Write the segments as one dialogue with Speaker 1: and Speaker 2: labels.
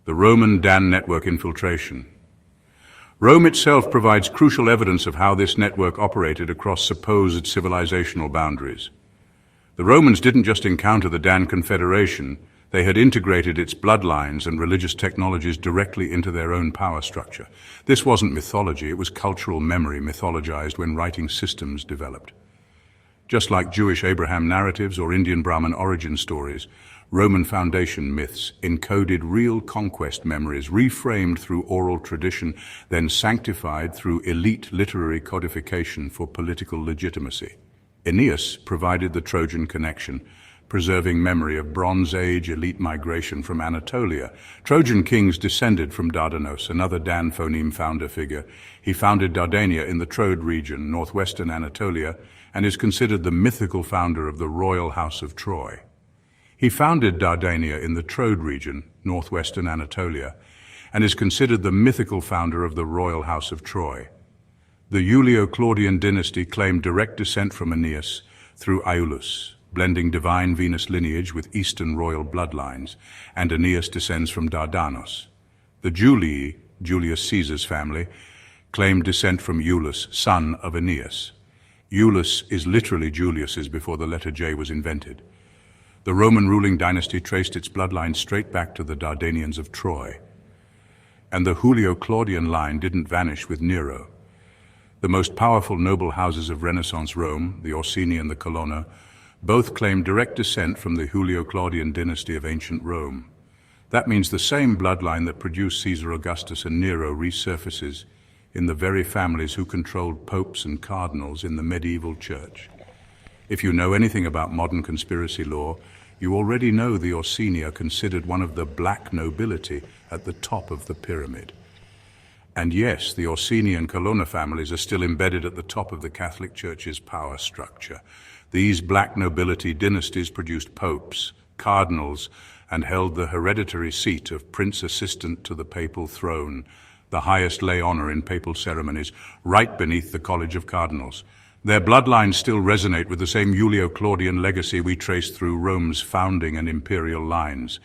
Speaker 1: The Roman-Dan network infiltration. Rome itself provides crucial evidence of how this network operated across supposed civilizational boundaries. The Romans didn't just encounter the Dan Confederation, they had integrated its bloodlines and religious technologies directly into their own power structure. This wasn't mythology, it was cultural memory mythologized when writing systems developed. Just like Jewish Abraham narratives or Indian Brahmin origin stories, Roman foundation myths encoded real conquest memories, reframed through oral tradition, then sanctified through elite literary codification for political legitimacy. Aeneas provided the Trojan connection, preserving memory of Bronze Age elite migration from Anatolia. Trojan kings descended from Dardanus, another Dan phoneme founder figure. He founded Dardania in the Troad region, northwestern Anatolia, and is considered the mythical founder of the royal house of Troy. He founded Dardania in the Troad region, northwestern Anatolia, and is considered the mythical founder of the royal house of Troy. The Julio-Claudian dynasty claimed direct descent from Aeneas through Iulus, blending divine Venus lineage with Eastern royal bloodlines, and Aeneas descends from Dardanus. The Julii, Julius Caesar's family, claimed descent from Iulus, son of Aeneas. Iulus is literally Julius's before the letter J was invented. The Roman ruling dynasty traced its bloodline straight back to the Dardanians of Troy. And the Julio-Claudian line didn't vanish with Nero. The most powerful noble houses of Renaissance Rome, the Orsini and the Colonna, both claimed direct descent from the Julio-Claudian dynasty of ancient Rome. That means the same bloodline that produced Caesar Augustus and Nero resurfaces in the very families who controlled popes and cardinals in the medieval church. If you know anything about modern conspiracy law, you already know the Orsini are considered one of the black nobility at the top of the pyramid. And yes, the Orsini and Colonna families are still embedded at the top of the Catholic Church's power structure. These black nobility dynasties produced popes, cardinals, and held the hereditary seat of prince assistant to the papal throne, the highest lay honor in papal ceremonies, right beneath the College of Cardinals. Their bloodlines still resonate with the same Julio-Claudian legacy we trace through Rome's founding and imperial lines.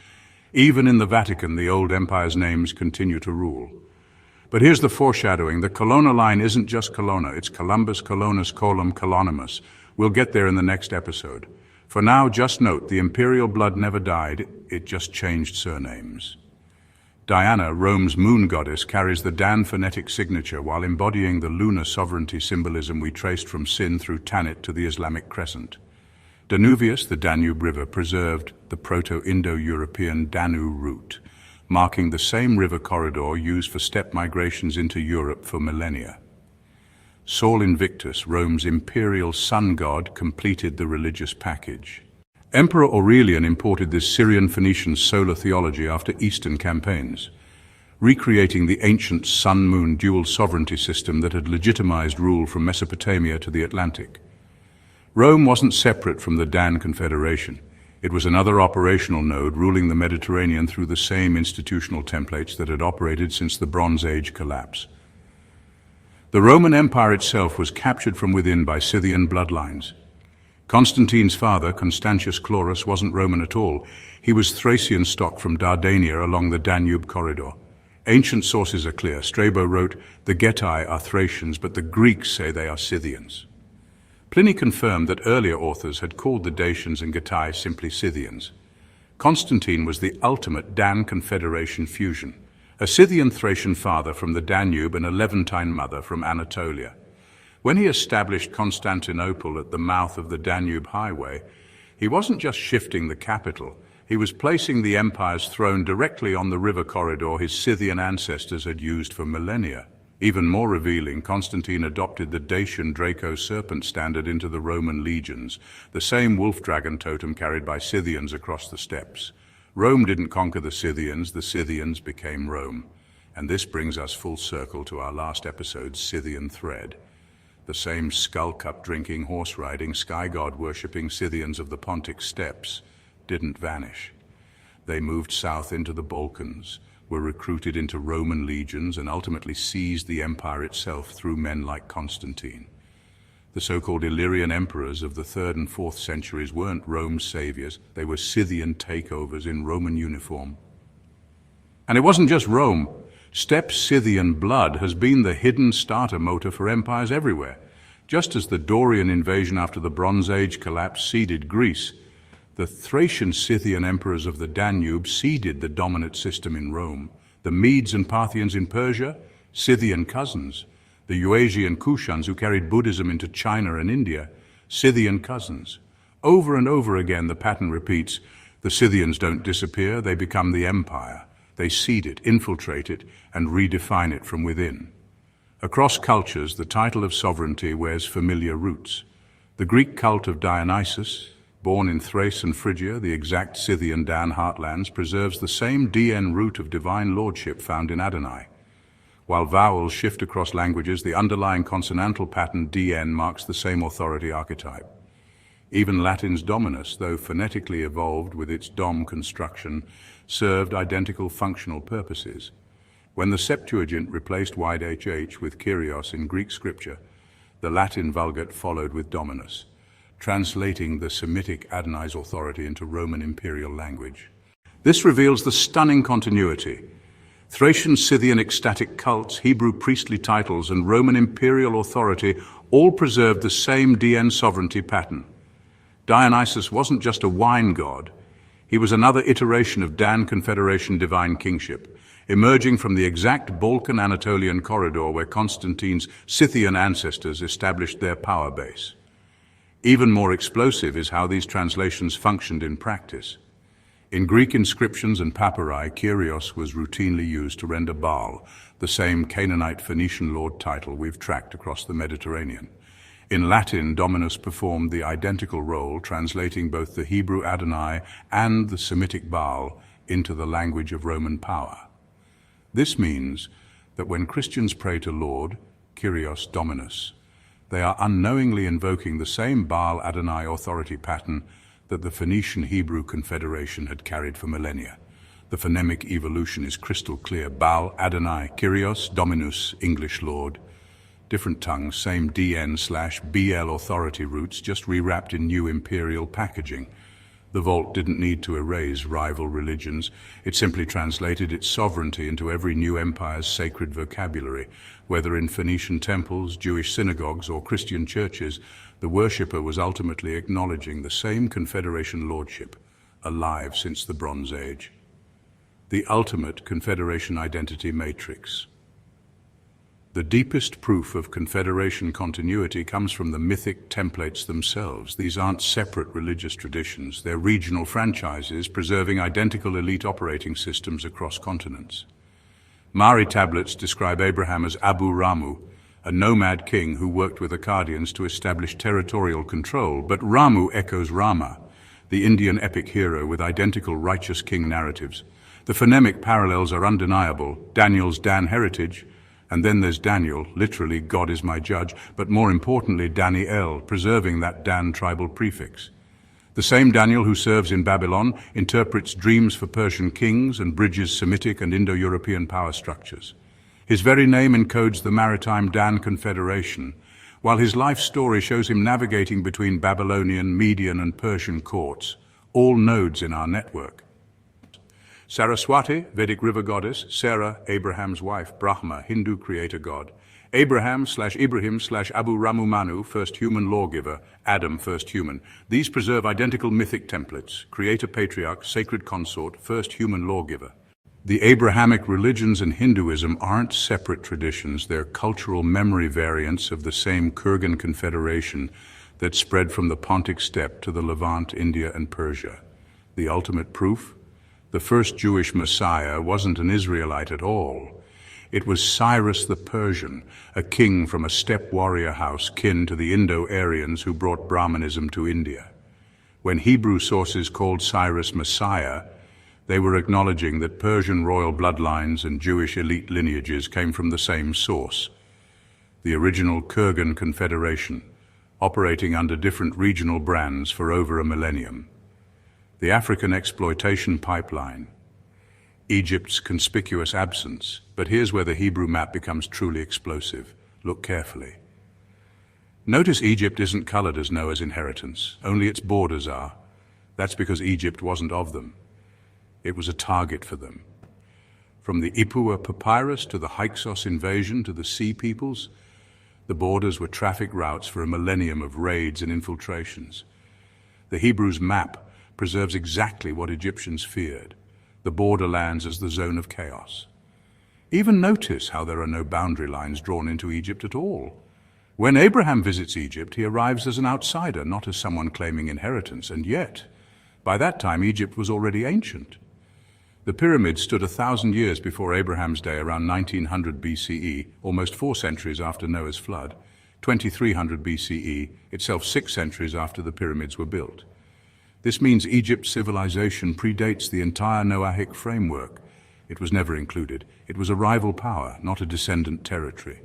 Speaker 1: Even in the Vatican, the old empire's names continue to rule. But here's the foreshadowing. The Colonna line isn't just Colonna, it's Columbus, Colonnus, Colum, Colonimus. We'll get there in the next episode. For now, just note, the imperial blood never died, it just changed surnames. Diana, Rome's moon goddess, carries the Dan phonetic signature while embodying the lunar sovereignty symbolism we traced from Sin through Tanit to the Islamic Crescent. Danuvius, the Danube River, preserved the Proto-Indo-European Danu route, marking the same river corridor used for steppe migrations into Europe for millennia. Sol Invictus, Rome's imperial sun god, completed the religious package. Emperor Aurelian imported this Syrian-Phoenician solar theology after Eastern campaigns, recreating the ancient sun-moon dual sovereignty system that had legitimized rule from Mesopotamia to the Atlantic. Rome wasn't separate from the Dan Confederation. It was another operational node ruling the Mediterranean through the same institutional templates that had operated since the Bronze Age collapse. The Roman Empire itself was captured from within by Scythian bloodlines. Constantine's father, Constantius Chlorus, wasn't Roman at all. He was Thracian stock from Dardania along the Danube corridor. Ancient sources are clear. Strabo wrote, "The Getae are Thracians, but the Greeks say they are Scythians." Pliny confirmed that earlier authors had called the Dacians and Getae simply Scythians. Constantine was the ultimate Dan Confederation fusion, a Scythian-Thracian father from the Danube and a Levantine mother from Anatolia. When he established Constantinople at the mouth of the Danube Highway, he wasn't just shifting the capital, he was placing the empire's throne directly on the river corridor his Scythian ancestors had used for millennia. Even more revealing, Constantine adopted the Dacian Draco serpent standard into the Roman legions, the same wolf-dragon totem carried by Scythians across the steppes. Rome didn't conquer the Scythians became Rome. And this brings us full circle to our last episode's Scythian thread. The same skull-cup-drinking, horse-riding, sky-god-worshipping Scythians of the Pontic steppes didn't vanish. They moved south into the Balkans, were recruited into Roman legions, and ultimately seized the empire itself through men like Constantine. The so-called Illyrian emperors of the 3rd and 4th centuries weren't Rome's saviors, they were Scythian takeovers in Roman uniform. And it wasn't just Rome. Steppe Scythian blood has been the hidden starter motor for empires everywhere. Just as the Dorian invasion after the Bronze Age collapse seeded Greece, the Thracian Scythian emperors of the Danube seeded the dominant system in Rome. The Medes and Parthians in Persia, Scythian cousins. The Eurasian Kushans who carried Buddhism into China and India, Scythian cousins. Over and over again the pattern repeats. The Scythians don't disappear, they become the empire. They seed it, infiltrate it, and redefine it from within. Across cultures, the title of sovereignty wears familiar roots. The Greek cult of Dionysus, born in Thrace and Phrygia, the exact Scythian Dan heartlands, preserves the same Dian root of divine lordship found in Adonai. While vowels shift across languages, the underlying consonantal pattern Dn marks the same authority archetype. Even Latin's Dominus, though phonetically evolved with its dom construction, served identical functional purposes. When the Septuagint replaced wide HH with Kyrios in Greek scripture, the Latin Vulgate followed with Dominus, translating the Semitic Adonai's authority into Roman imperial language. This reveals the stunning continuity. Thracian Scythian ecstatic cults, Hebrew priestly titles, and Roman imperial authority all preserved the same Dian sovereignty pattern. Dionysus wasn't just a wine god, he was another iteration of Dan Confederation divine kingship, emerging from the exact Balkan-Anatolian corridor where Constantine's Scythian ancestors established their power base. Even more explosive is how these translations functioned in practice. In Greek inscriptions and papyri, Kyrios was routinely used to render Baal, the same Canaanite Phoenician lord title we've tracked across the Mediterranean. In Latin, Dominus performed the identical role, translating both the Hebrew Adonai and the Semitic Baal into the language of Roman power. This means that when Christians pray to Lord, Kyrios Dominus, they are unknowingly invoking the same Baal Adonai authority pattern that the Phoenician Hebrew Confederation had carried for millennia. The phonemic evolution is crystal clear. Baal Adonai, Kyrios Dominus, English Lord. Different tongues, same DN/BL authority roots, just rewrapped in new imperial packaging. The vault didn't need to erase rival religions. It simply translated its sovereignty into every new empire's sacred vocabulary. Whether in Phoenician temples, Jewish synagogues, or Christian churches, the worshipper was ultimately acknowledging the same Confederation lordship, alive since the Bronze Age. The ultimate Confederation identity matrix. The deepest proof of Confederation continuity comes from the mythic templates themselves. These aren't separate religious traditions, they're regional franchises preserving identical elite operating systems across continents. Mari tablets describe Abraham as Abu Ramu, a nomad king who worked with Akkadians to establish territorial control, but Ramu echoes Rama, the Indian epic hero with identical righteous king narratives. The phonemic parallels are undeniable. Daniel's Dan heritage, and then there's Daniel, literally, God is my judge, but more importantly, Daniel, preserving that Dan tribal prefix. The same Daniel who serves in Babylon interprets dreams for Persian kings and bridges Semitic and Indo-European power structures. His very name encodes the Maritime Dan Confederation, while his life story shows him navigating between Babylonian, Median, and Persian courts, all nodes in our network. Saraswati, Vedic river goddess. Sarah, Abraham's wife. Brahma, Hindu creator god. Abraham/Ibrahim/Abu Ramu Manu, first human lawgiver. Adam, first human. These preserve identical mythic templates. Creator patriarch, sacred consort, first human lawgiver. The Abrahamic religions and Hinduism aren't separate traditions. They're cultural memory variants of the same Kurgan confederation that spread from the Pontic steppe to the Levant, India, and Persia. The ultimate proof? The first Jewish Messiah wasn't an Israelite at all. It was Cyrus the Persian, a king from a steppe warrior house kin to the Indo-Aryans who brought Brahmanism to India. When Hebrew sources called Cyrus Messiah, they were acknowledging that Persian royal bloodlines and Jewish elite lineages came from the same source. The original Kurgan Confederation, operating under different regional brands for over a millennium. The African exploitation pipeline, Egypt's conspicuous absence, but here's where the Hebrew map becomes truly explosive. Look carefully. Notice Egypt isn't colored as Noah's inheritance, only its borders are. That's because Egypt wasn't of them. It was a target for them. From the Ipuwer papyrus to the Hyksos invasion to the Sea Peoples, the borders were traffic routes for a millennium of raids and infiltrations. The Hebrews' map preserves exactly what Egyptians feared, the borderlands as the zone of chaos. Even notice how there are no boundary lines drawn into Egypt at all. When Abraham visits Egypt, he arrives as an outsider, not as someone claiming inheritance, and yet, by that time, Egypt was already ancient. The pyramids stood 1,000 years before Abraham's day, around 1900 BCE, almost 4 centuries after Noah's flood, 2300 BCE, itself 6 centuries after the pyramids were built. This means Egypt's civilization predates the entire Noahic framework. It was never included. It was a rival power, not a descendant territory.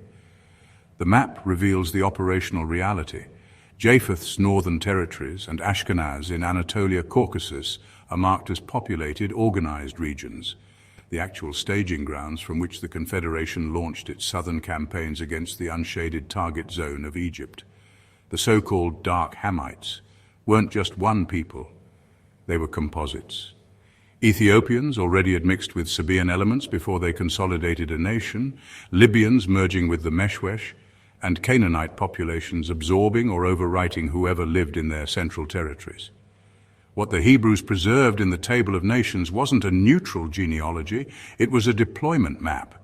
Speaker 1: The map reveals the operational reality. Japheth's northern territories and Ashkenaz in Anatolia, Caucasus are marked as populated, organized regions, the actual staging grounds from which the Confederation launched its southern campaigns against the unshaded target zone of Egypt. The so-called Dark Hamites weren't just one people, they were composites. Ethiopians already admixed with Sabaean elements before they consolidated a nation, Libyans merging with the Meshwesh, and Canaanite populations absorbing or overwriting whoever lived in their central territories. What the Hebrews preserved in the Table of Nations wasn't a neutral genealogy, it was a deployment map.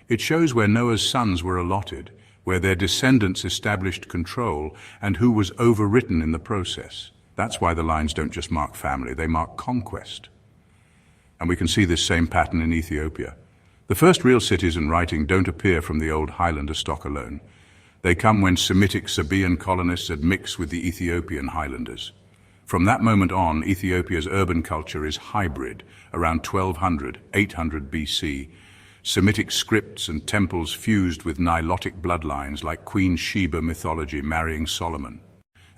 Speaker 1: It shows where Noah's sons were allotted, where their descendants established control, and who was overwritten in the process. That's why the lines don't just mark family, they mark conquest. And we can see this same pattern in Ethiopia. The first real cities and writing don't appear from the old Highlander stock alone. They come when Semitic Sabaean colonists had mixed with the Ethiopian Highlanders. From that moment on, Ethiopia's urban culture is hybrid, around 1200, 800 BC. Semitic scripts and temples fused with Nilotic bloodlines like Queen Sheba mythology marrying Solomon.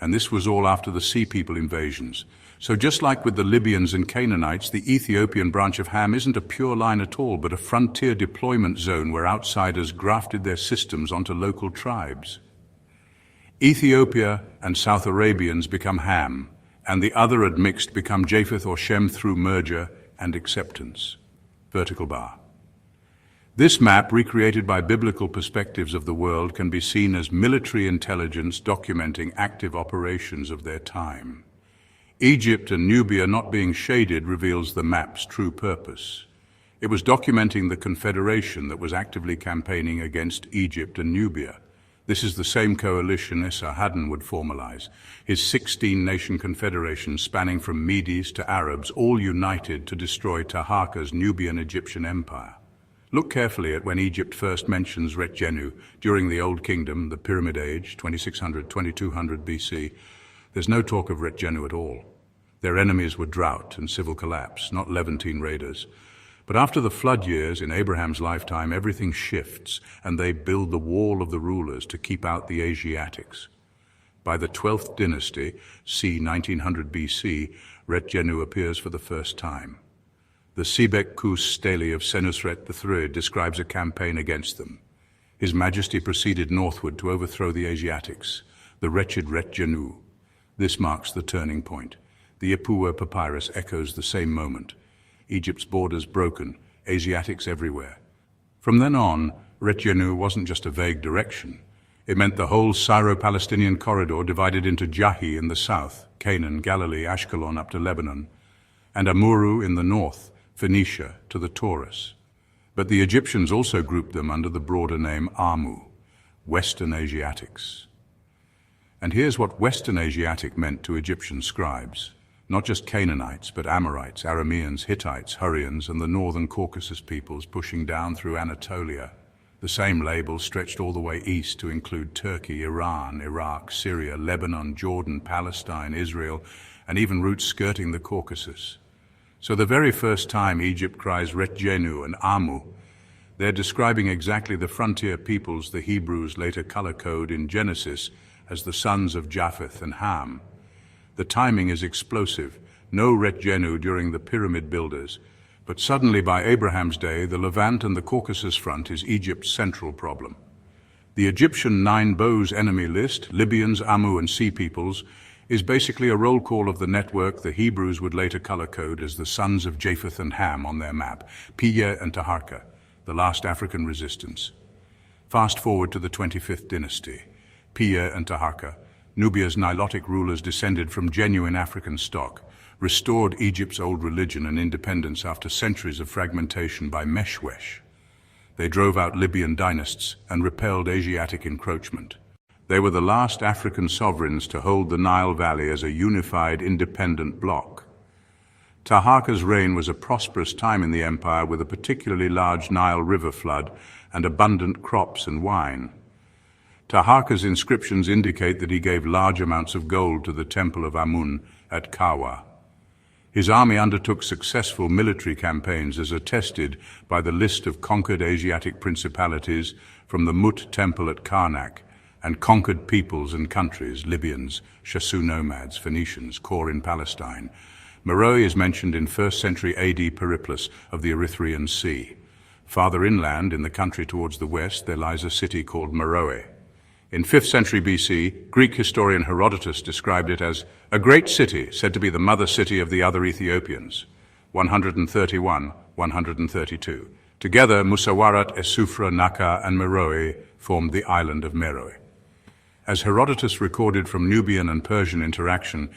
Speaker 1: And this was all after the Sea People invasions. So just like with the Libyans and Canaanites, the Ethiopian branch of Ham isn't a pure line at all, but a frontier deployment zone where outsiders grafted their systems onto local tribes. Ethiopia and South Arabians become Ham, and the other admixed become Japheth or Shem through merger and acceptance. Vertical bar. This map, recreated by biblical perspectives of the world, can be seen as military intelligence documenting active operations of their time. Egypt and Nubia not being shaded reveals the map's true purpose. It was documenting the Confederation that was actively campaigning against Egypt and Nubia. This is the same coalition Esarhaddon would formalize, his 16-nation confederation spanning from Medes to Arabs, all united to destroy Taharka's Nubian-Egyptian empire. Look carefully at when Egypt first mentions Retjenu during the Old Kingdom, the Pyramid Age, 2600-2200 BC. There's no talk of Retjenu at all. Their enemies were drought and civil collapse, not Levantine raiders. But after the flood years in Abraham's lifetime, everything shifts, and they build the wall of the rulers to keep out the Asiatics. By the 12th dynasty, c. 1900 BC, Retjenu appears for the first time. The Sebek Kus Stele of Senusret III describes a campaign against them. His Majesty proceeded northward to overthrow the Asiatics, the wretched Retjenu. This marks the turning point. The Ipuwer papyrus echoes the same moment. Egypt's borders broken, Asiatics everywhere. From then on, Retjenu wasn't just a vague direction. It meant the whole Syro-Palestinian corridor divided into Jahi in the south, Canaan, Galilee, Ashkelon up to Lebanon, and Amuru in the north, Phoenicia to the Taurus. But the Egyptians also grouped them under the broader name Amu, Western Asiatics. And here's what Western Asiatic meant to Egyptian scribes. Not just Canaanites, but Amorites, Arameans, Hittites, Hurrians, and the northern Caucasus peoples pushing down through Anatolia. The same label stretched all the way east to include Turkey, Iran, Iraq, Syria, Lebanon, Jordan, Palestine, Israel, and even routes skirting the Caucasus. So the very first time Egypt cries Retjenu and Amu, they're describing exactly the frontier peoples the Hebrews later color-code in Genesis as the sons of Japheth and Ham. The timing is explosive. No Retjenu during the pyramid builders, but suddenly by Abraham's day, the Levant and the Caucasus front is Egypt's central problem. The Egyptian Nine Bows enemy list, Libyans, Amu, and Sea Peoples, is basically a roll call of the network the Hebrews would later color code as the sons of Japheth and Ham on their map, Piyeh and Taharka, the last African resistance. Fast forward to the 25th dynasty. Piyeh and Taharka, Nubia's Nilotic rulers descended from genuine African stock, restored Egypt's old religion and independence after centuries of fragmentation by Meshwesh. They drove out Libyan dynasts and repelled Asiatic encroachment. They were the last African sovereigns to hold the Nile Valley as a unified, independent bloc. Taharka's reign was a prosperous time in the empire with a particularly large Nile River flood and abundant crops and wine. Taharka's inscriptions indicate that he gave large amounts of gold to the temple of Amun at Kawa. His army undertook successful military campaigns as attested by the list of conquered Asiatic principalities from the Mut temple at Karnak, and conquered peoples and countries, Libyans, Shasu nomads, Phoenicians, Kor in Palestine. Meroe is mentioned in 1st century AD Periplus of the Erythraean Sea. Farther inland, in the country towards the west, there lies a city called Meroe. In 5th century BC, Greek historian Herodotus described it as a great city said to be the mother city of the other Ethiopians, 131-132. Together, Musawarat, Esufra, Naka, and Meroe formed the island of Meroe. As Herodotus recorded from Nubian and Persian interaction,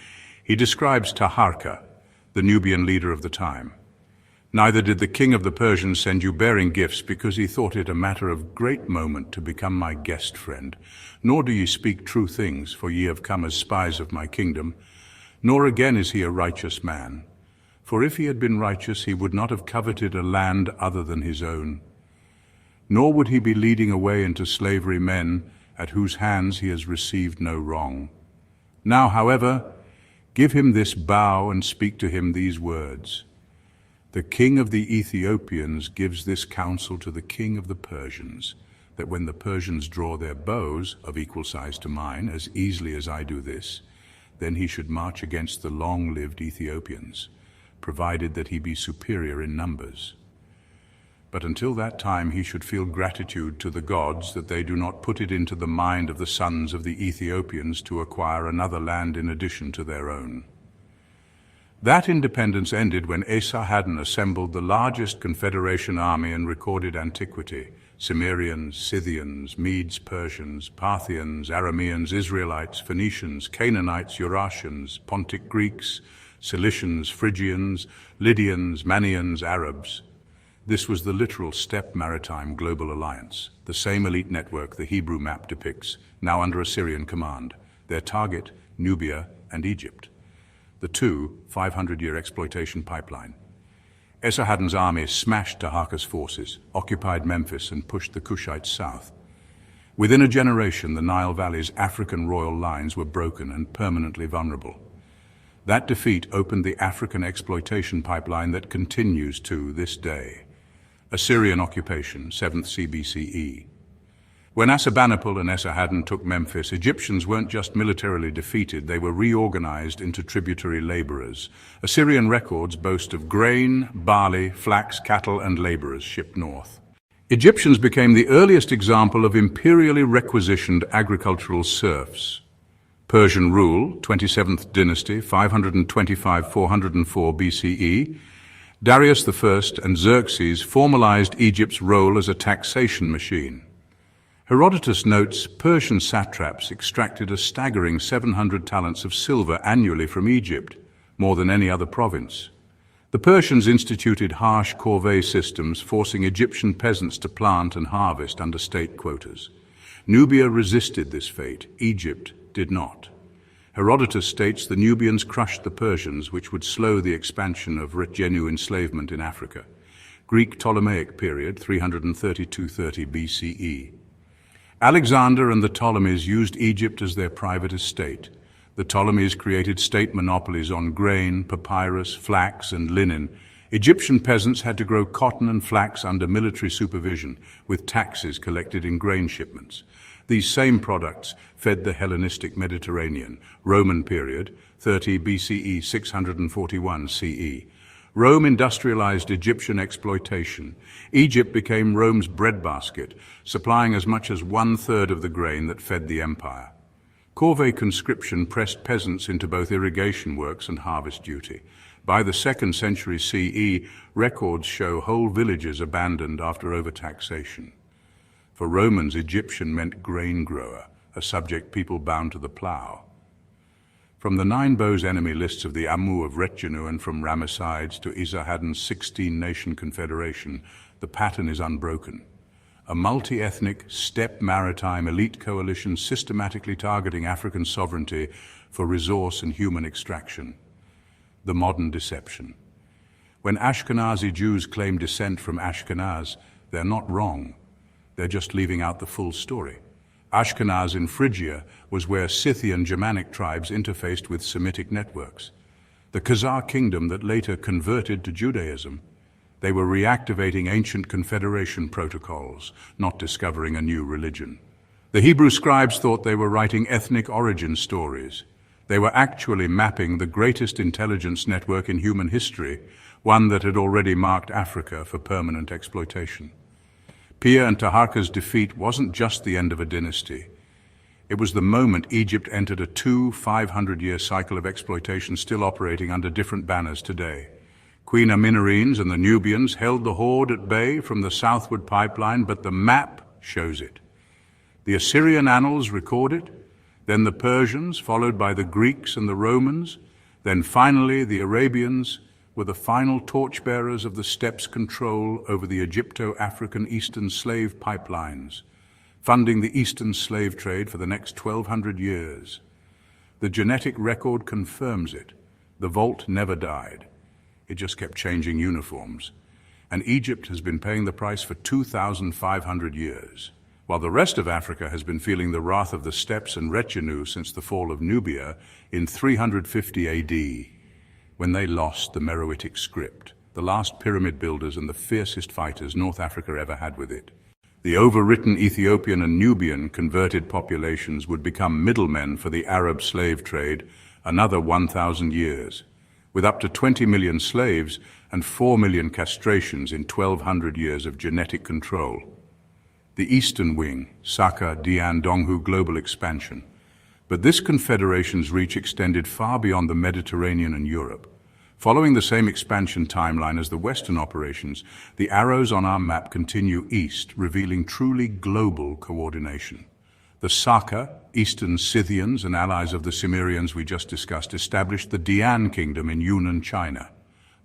Speaker 1: he describes Taharka, the Nubian leader of the time. Neither did the king of the Persians send you bearing gifts, because he thought it a matter of great moment to become my guest friend. Nor do ye speak true things, for ye have come as spies of my kingdom. Nor again is he a righteous man. For if he had been righteous, he would not have coveted a land other than his own. Nor would he be leading away into slavery men at whose hands he has received no wrong. Now, however, give him this bow and speak to him these words. The king of the Ethiopians gives this counsel to the king of the Persians, that when the Persians draw their bows, of equal size to mine, as easily as I do this, then he should march against the long-lived Ethiopians, provided that he be superior in numbers. But until that time he should feel gratitude to the gods that they do not put it into the mind of the sons of the Ethiopians to acquire another land in addition to their own. That independence ended when Esarhaddon assembled the largest Confederation army in recorded antiquity: Cimmerians, Scythians, Medes, Persians, Parthians, Arameans, Israelites, Phoenicians, Canaanites, Eurasians, Pontic Greeks, Cilicians, Phrygians, Lydians, Manians, Arabs. This was the literal steppe maritime global alliance, the same elite network the Hebrew map depicts, now under Assyrian command. Their target, Nubia and Egypt. The 500-year exploitation pipeline. Esarhaddon's army smashed Taharka's forces, occupied Memphis, and pushed the Kushites south. Within a generation, the Nile Valley's African royal lines were broken and permanently vulnerable. That defeat opened the African exploitation pipeline that continues to this day. Assyrian occupation, 7th CBCE. When Assurbanipal and Esarhaddon took Memphis, Egyptians weren't just militarily defeated, they were reorganized into tributary laborers. Assyrian records boast of grain, barley, flax, cattle, and laborers shipped north. Egyptians became the earliest example of imperially requisitioned agricultural serfs. Persian rule, 27th dynasty, 525-404 BCE, Darius I and Xerxes formalized Egypt's role as a taxation machine. Herodotus notes Persian satraps extracted a staggering 700 talents of silver annually from Egypt, more than any other province. The Persians instituted harsh corvée systems, forcing Egyptian peasants to plant and harvest under state quotas. Nubia resisted this fate, Egypt did not. Herodotus states the Nubians crushed the Persians, which would slow the expansion of Genu enslavement in Africa. Greek Ptolemaic period, 332-30 BCE. Alexander and the Ptolemies used Egypt as their private estate. The Ptolemies created state monopolies on grain, papyrus, flax, and linen. Egyptian peasants had to grow cotton and flax under military supervision, with taxes collected in grain shipments. These same products fed the Hellenistic Mediterranean, Roman period, 30 BCE, 641 CE. Rome industrialized Egyptian exploitation. Egypt became Rome's breadbasket, supplying as much as 1/3 of the grain that fed the empire. Corvée conscription pressed peasants into both irrigation works and harvest duty. By the 2nd century CE, records show whole villages abandoned after overtaxation. For Romans, Egyptian meant grain grower, a subject people bound to the plough. From the 9 Bows enemy lists of the Amu of Retjenu and from Ramessides to Esarhaddon's 16-nation confederation, the pattern is unbroken. A multi-ethnic, steppe maritime elite coalition systematically targeting African sovereignty for resource and human extraction. The modern deception. When Ashkenazi Jews claim descent from Ashkenaz, they're not wrong. They're just leaving out the full story. Ashkenaz in Phrygia was where Scythian Germanic tribes interfaced with Semitic networks. The Khazar kingdom that later converted to Judaism. They were reactivating ancient Confederation protocols, not discovering a new religion. The Hebrew scribes thought they were writing ethnic origin stories. They were actually mapping the greatest intelligence network in human history, one that had already marked Africa for permanent exploitation. Pir and Taharka's defeat wasn't just the end of a dynasty. It was the moment Egypt entered a 500-year cycle of exploitation still operating under different banners today. Queen Amenarines and the Nubians held the horde at bay from the southward pipeline, but the map shows it. The Assyrian annals record it, then the Persians, followed by the Greeks and the Romans, then finally the Arabians were the final torchbearers of the steppe's control over the Egypto-African Eastern slave pipelines, funding the Eastern slave trade for the next 1,200 years. The genetic record confirms it. The vault never died. It just kept changing uniforms. And Egypt has been paying the price for 2,500 years, while the rest of Africa has been feeling the wrath of the steppes and retinue since the fall of Nubia in 350 AD. When they lost the Meroitic script, the last pyramid builders and the fiercest fighters North Africa ever had with it. The overwritten Ethiopian and Nubian converted populations would become middlemen for the Arab slave trade another 1,000 years, with up to 20 million slaves and 4 million castrations in 1,200 years of genetic control. The Eastern Wing, Saka, Dian, Donghu global expansion. But this confederation's reach extended far beyond the Mediterranean and Europe. Following the same expansion timeline as the Western operations, the arrows on our map continue east, revealing truly global coordination. The Saka, Eastern Scythians and allies of the Cimmerians we just discussed, established the Dian kingdom in Yunnan, China.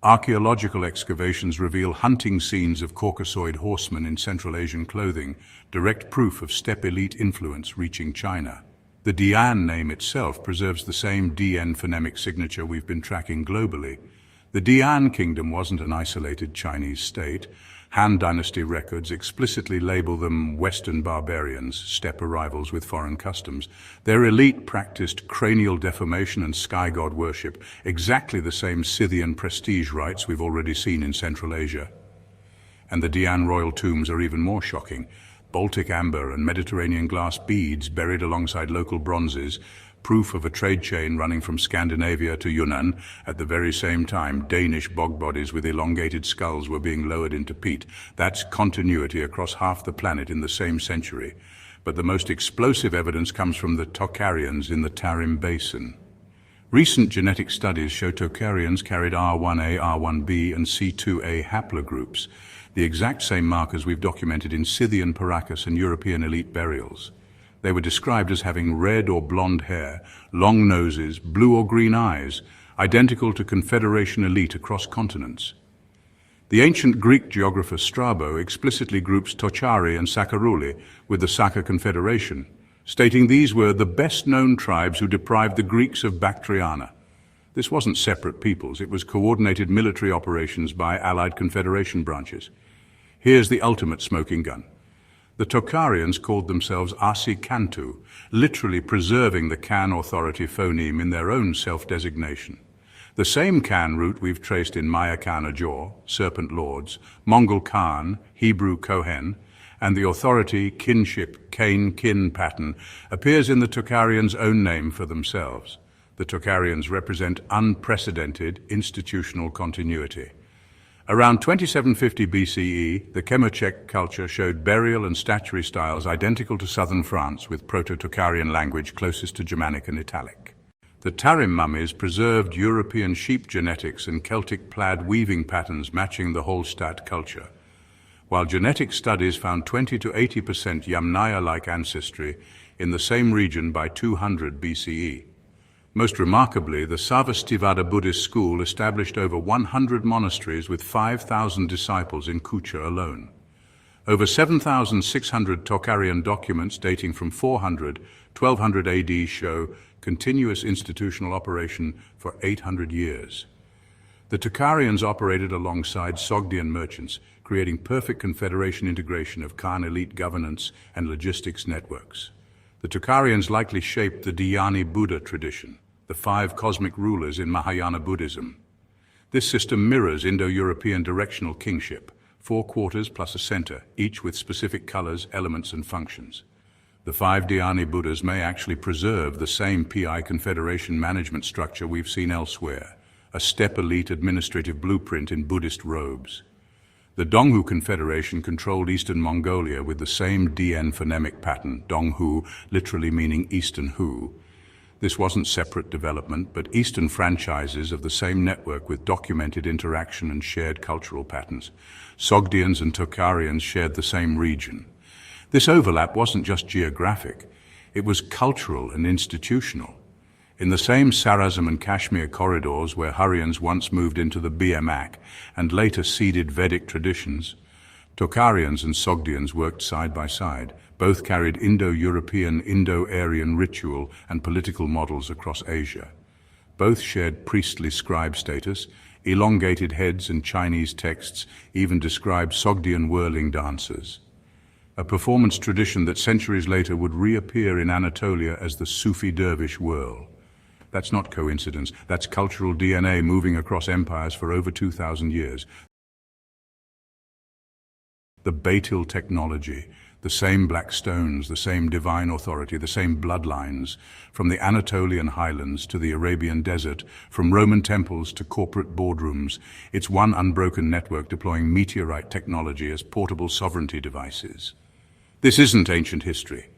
Speaker 1: Archaeological excavations reveal hunting scenes of Caucasoid horsemen in Central Asian clothing, direct proof of steppe elite influence reaching China. The Dian name itself preserves the same DN phonemic signature we've been tracking globally. The Dian kingdom wasn't an isolated Chinese state. Han Dynasty records explicitly label them Western barbarians, steppe arrivals with foreign customs. Their elite practiced cranial deformation and sky god worship, exactly the same Scythian prestige rites we've already seen in Central Asia. And the Dian royal tombs are even more shocking. Baltic amber and Mediterranean glass beads buried alongside local bronzes, proof of a trade chain running from Scandinavia to Yunnan. At the very same time, Danish bog bodies with elongated skulls were being lowered into peat. That's continuity across half the planet in the same century. But the most explosive evidence comes from the Tocharians in the Tarim Basin. Recent genetic studies show Tocharians carried R1A, R1B, and C2A haplogroups, the exact same markers we've documented in Scythian Paracas and European elite burials. They were described as having red or blonde hair, long noses, blue or green eyes, identical to Confederation elite across continents. The ancient Greek geographer Strabo explicitly groups Tochari and Sakaruli with the Saka Confederation, stating these were the best-known tribes who deprived the Greeks of Bactriana. This wasn't separate peoples, it was coordinated military operations by allied Confederation branches. Here's the ultimate smoking gun. The Tocharians called themselves Asi Kantu, literally preserving the Kan authority phoneme in their own self-designation. The same Kan root we've traced in Maya Kan Ajor, Serpent Lords, Mongol Khan, Hebrew Kohen, and the authority, kinship, Kain-Kin pattern appears in the Tocharians' own name for themselves. The Tocharians represent unprecedented institutional continuity. Around 2750 BCE, the Kemochek culture showed burial and statuary styles identical to southern France with Proto-Tocharian language closest to Germanic and Italic. The Tarim mummies preserved European sheep genetics and Celtic plaid weaving patterns matching the Hallstatt culture, while genetic studies found 20 to 80% Yamnaya-like ancestry in the same region by 200 BCE. Most remarkably, the Sarvastivada Buddhist school established over 100 monasteries with 5,000 disciples in Kucha alone. Over 7,600 Tocharian documents dating from 400–1200 AD show continuous institutional operation for 800 years. The Tocharians operated alongside Sogdian merchants, creating perfect Confederation integration of Khan elite governance and logistics networks. The Tocharians likely shaped the Dhyani Buddha tradition, the 5 cosmic rulers in Mahayana Buddhism. This system mirrors Indo-European directional kingship, 4 quarters plus a center, each with specific colors, elements, and functions. The 5 Dhyani Buddhas may actually preserve the same PI Confederation management structure we've seen elsewhere, a step elite administrative blueprint in Buddhist robes. The Donghu Confederation controlled Eastern Mongolia with the same Dian phonemic pattern, Donghu literally meaning Eastern Hu. This wasn't separate development, but Eastern franchises of the same network with documented interaction and shared cultural patterns. Sogdians and Tocharians shared the same region. This overlap wasn't just geographic, it was cultural and institutional. In the same Sarazm and Kashmir corridors where Hurrians once moved into the Biamak and later seeded Vedic traditions, Tocharians and Sogdians worked side by side. Both carried Indo-European, Indo-Aryan ritual and political models across Asia. Both shared priestly scribe status, elongated heads and Chinese texts even described Sogdian whirling dances, a performance tradition that centuries later would reappear in Anatolia as the Sufi dervish whirl. That's not coincidence, that's cultural DNA moving across empires for over 2,000 years. The Baitil technology, the same black stones, the same divine authority, the same bloodlines, from the Anatolian highlands to the Arabian desert, from Roman temples to corporate boardrooms, it's one unbroken network deploying meteorite technology as portable sovereignty devices. This isn't ancient history.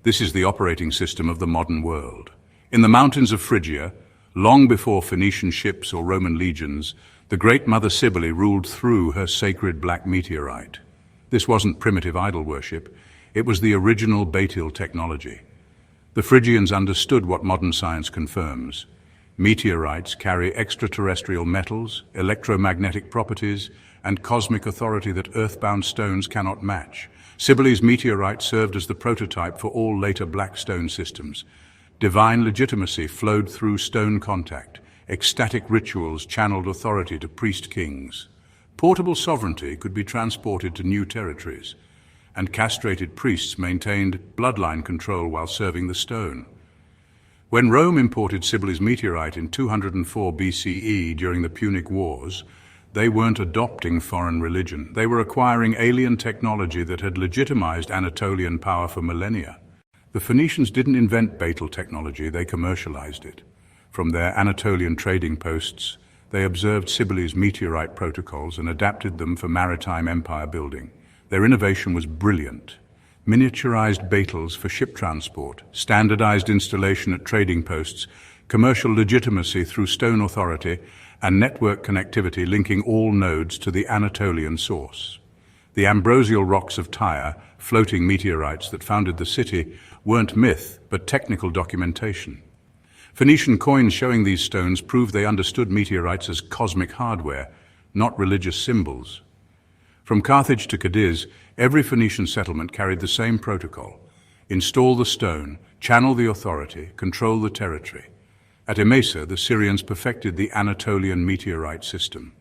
Speaker 1: This is the operating system of the modern world. In the mountains of Phrygia, long before Phoenician ships or Roman legions, the great Mother Cybele ruled through her sacred black meteorite. This wasn't primitive idol worship, it was the original Baitil technology. The Phrygians understood what modern science confirms. Meteorites carry extraterrestrial metals, electromagnetic properties, and cosmic authority that earthbound stones cannot match. Cybele's meteorite served as the prototype for all later black stone systems. Divine legitimacy flowed through stone contact. Ecstatic rituals channeled authority to priest kings. Portable sovereignty could be transported to new territories, and castrated priests maintained bloodline control while serving the stone. When Rome imported Cybele's meteorite in 204 BCE during the Punic Wars, they weren't adopting foreign religion. They were acquiring alien technology that had legitimized Anatolian power for millennia. The Phoenicians didn't invent Baitil technology, they commercialized it. From their Anatolian trading posts, they observed Cybele's meteorite protocols and adapted them for maritime empire building. Their innovation was brilliant. Miniaturized Baitils for ship transport, standardized installation at trading posts, commercial legitimacy through stone authority, and network connectivity linking all nodes to the Anatolian source. The ambrosial rocks of Tyre, floating meteorites that founded the city, weren't myth, but technical documentation. Phoenician coins showing these stones prove they understood meteorites as cosmic hardware, not religious symbols. From Carthage to Cadiz, every Phoenician settlement carried the same protocol: install the stone, channel the authority, control the territory. At Emesa, the Syrians perfected the Anatolian meteorite system.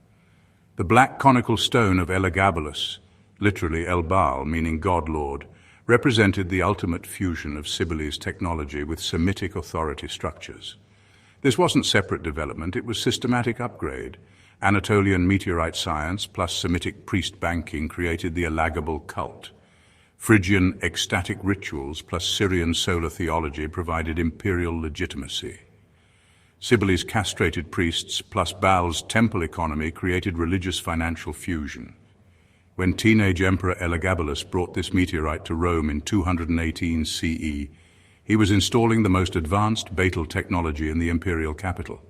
Speaker 1: The black conical stone of Elagabalus, literally El Baal, meaning God-Lord, represented the ultimate fusion of Cybele's technology with Semitic authority structures. This wasn't separate development, it was systematic upgrade. Anatolian meteorite science plus Semitic priest banking created the Elagabal cult. Phrygian ecstatic rituals plus Syrian solar theology provided imperial legitimacy. Cybele's castrated priests plus Baal's temple economy created religious financial fusion. When teenage Emperor Elagabalus brought this meteorite to Rome in 218 CE, he was installing the most advanced Betel technology in the imperial capital,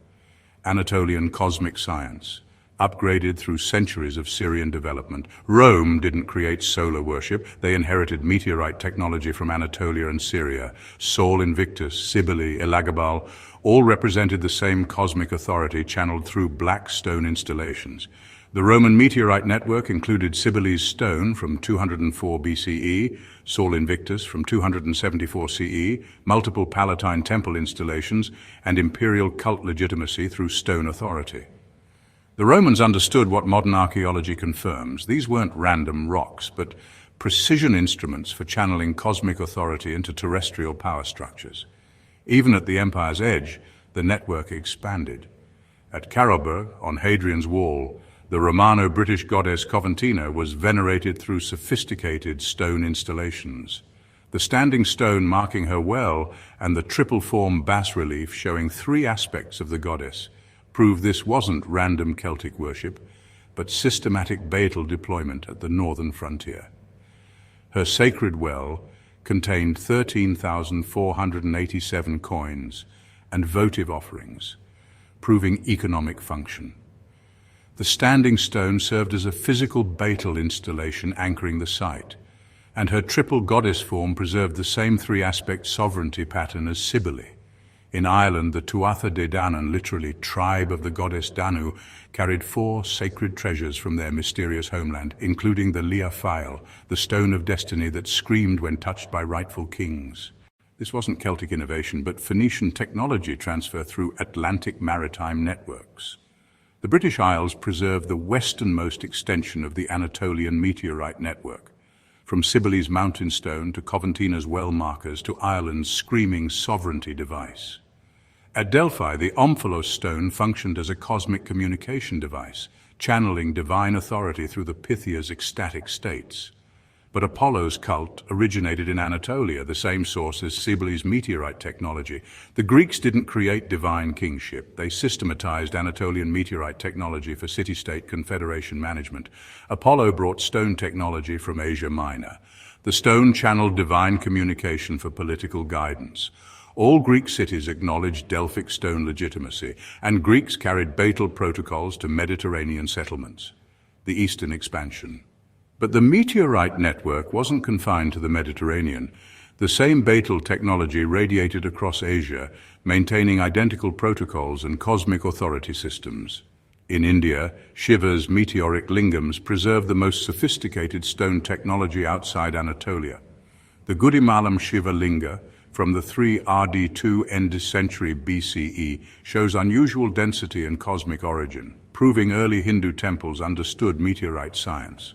Speaker 1: Anatolian cosmic science, upgraded through centuries of Syrian development. Rome didn't create solar worship, they inherited meteorite technology from Anatolia and Syria. Sol Invictus, Cybele, Elagabal, all represented the same cosmic authority channeled through black stone installations. The Roman meteorite network included Cybele's stone from 204 BCE, Sol Invictus from 274 CE, multiple Palatine temple installations, and imperial cult legitimacy through stone authority. The Romans understood what modern archaeology confirms. These weren't random rocks, but precision instruments for channeling cosmic authority into terrestrial power structures. Even at the empire's edge, the network expanded. At Caroburg, on Hadrian's Wall, the Romano-British goddess Coventina was venerated through sophisticated stone installations. The standing stone marking her well and the triple-form bas-relief showing three aspects of the goddess prove this wasn't random Celtic worship, but systematic Betel deployment at the northern frontier. Her sacred well contained 13,487 coins and votive offerings, proving economic function. The standing stone served as a physical Betel installation anchoring the site, and her triple goddess form preserved the same three-aspect sovereignty pattern as Cybele. In Ireland, the Tuatha de Danann, literally tribe of the goddess Danu, carried four sacred treasures from their mysterious homeland, including the Lia File, the stone of destiny that screamed when touched by rightful kings. This wasn't Celtic innovation, but Phoenician technology transfer through Atlantic maritime networks. The British Isles preserve the westernmost extension of the Anatolian meteorite network, from Cybele's mountain stone to Coventina's well markers to Ireland's screaming sovereignty device. At Delphi, the omphalos stone functioned as a cosmic communication device, channeling divine authority through the Pythia's ecstatic states. But Apollo's cult originated in Anatolia, the same source as Cybele's meteorite technology. The Greeks didn't create divine kingship. They systematized Anatolian meteorite technology for city-state confederation management. Apollo brought stone technology from Asia Minor. The stone channeled divine communication for political guidance. All Greek cities acknowledged Delphic stone legitimacy, and Greeks carried Betel protocols to Mediterranean settlements. The Eastern expansion. But the meteorite network wasn't confined to the Mediterranean. The same Betel technology radiated across Asia, maintaining identical protocols and cosmic authority systems. In India, Shiva's meteoric lingams preserve the most sophisticated stone technology outside Anatolia. The Gudimalam Shiva Linga, from the 3 RD2 end century BCE, shows unusual density and cosmic origin, proving early Hindu temples understood meteorite science.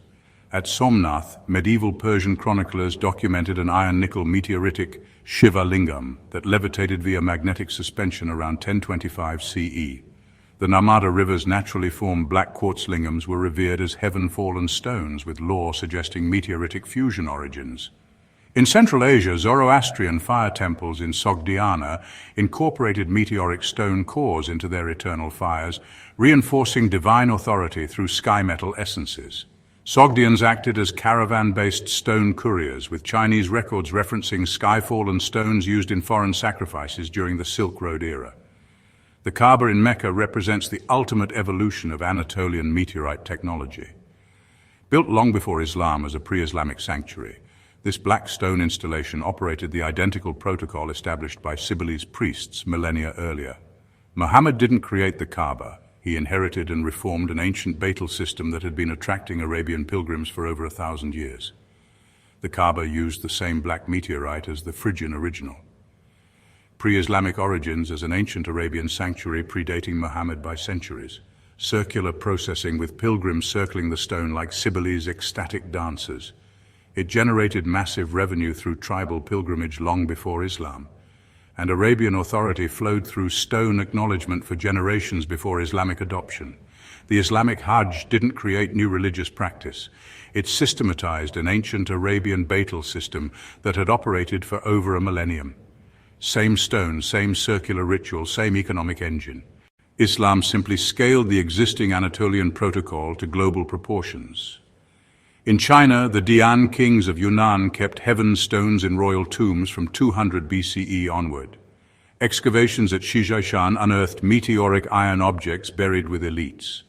Speaker 1: At Somnath, medieval Persian chroniclers documented an iron-nickel meteoritic Shiva lingam that levitated via magnetic suspension around 1025 CE. The Narmada River's naturally formed black quartz lingams were revered as heaven-fallen stones, with lore suggesting meteoritic fusion origins. In Central Asia, Zoroastrian fire temples in Sogdiana incorporated meteoric stone cores into their eternal fires, reinforcing divine authority through sky metal essences. Sogdians acted as caravan-based stone couriers, with Chinese records referencing sky-fallen stones used in foreign sacrifices during the Silk Road era. The Kaaba in Mecca represents the ultimate evolution of Anatolian meteorite technology. Built long before Islam as a pre-Islamic sanctuary, this black stone installation operated the identical protocol established by Cybele's priests millennia earlier. Muhammad didn't create the Kaaba. He inherited and reformed an ancient Betel system that had been attracting Arabian pilgrims for over 1,000 years. The Kaaba used the same black meteorite as the Phrygian original. Pre-Islamic origins as an ancient Arabian sanctuary predating Muhammad by centuries. Circular processing with pilgrims circling the stone like Cybele's ecstatic dancers. It generated massive revenue through tribal pilgrimage long before Islam. And Arabian authority flowed through stone acknowledgement for generations before Islamic adoption. The Islamic Hajj didn't create new religious practice. It systematized an ancient Arabian Betel system that had operated for over a millennium. Same stone, same circular ritual, same economic engine. Islam simply scaled the existing Anatolian protocol to global proportions. In China, the Dian kings of Yunnan kept heaven stones in royal tombs from 200 BCE onward. Excavations at Shijiashan unearthed meteoric iron objects buried with elites.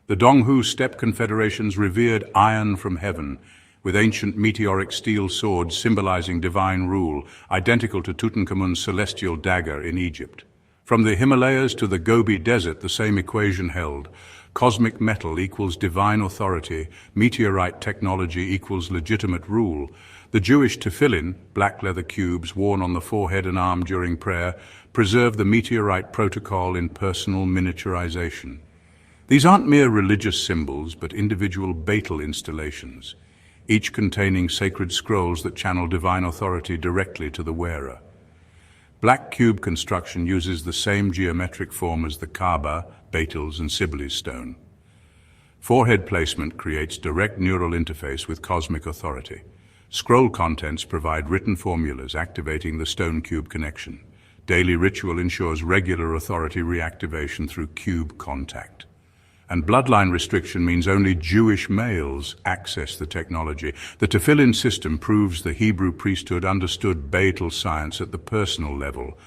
Speaker 1: The Donghu steppe confederations revered iron from heaven, with ancient meteoric steel swords symbolizing divine rule, identical to Tutankhamun's celestial dagger in Egypt. From the Himalayas to the Gobi Desert, the same equation held. Cosmic metal equals divine authority, meteorite technology equals legitimate rule. The Jewish tefillin, black leather cubes worn on the forehead and arm during prayer, preserve the meteorite protocol in personal miniaturization. These aren't mere religious symbols, but individual Beitel installations, each containing sacred scrolls that channel divine authority directly to the wearer. Black cube construction uses the same geometric form as the Kaaba, Beitels, and Sibley's stone. Forehead placement creates direct neural interface with cosmic authority. Scroll contents provide written formulas activating the stone cube connection. Daily ritual ensures regular authority reactivation through cube contact. And bloodline restriction means only Jewish males access the technology. The tefillin system proves the Hebrew priesthood understood Beitel science at the personal level.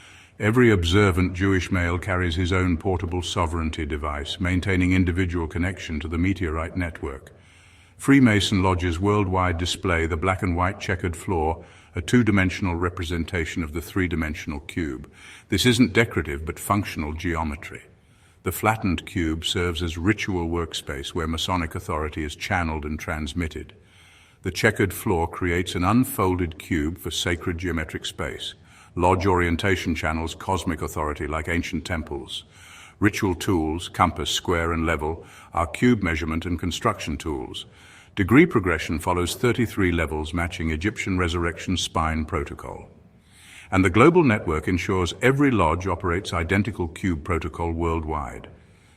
Speaker 1: Every observant Jewish male carries his own portable sovereignty device, maintaining individual connection to the meteorite network. Freemason lodges worldwide display the black and white checkered floor, a two-dimensional representation of the three-dimensional cube. This isn't decorative but functional geometry. The flattened cube serves as ritual workspace where Masonic authority is channeled and transmitted. The checkered floor creates an unfolded cube for sacred geometric space. Lodge orientation channels cosmic authority like ancient temples. Ritual tools, compass, square, and level, are cube measurement and construction tools. Degree progression follows 33 levels matching Egyptian resurrection spine protocol. And the global network ensures every lodge operates identical cube protocol worldwide.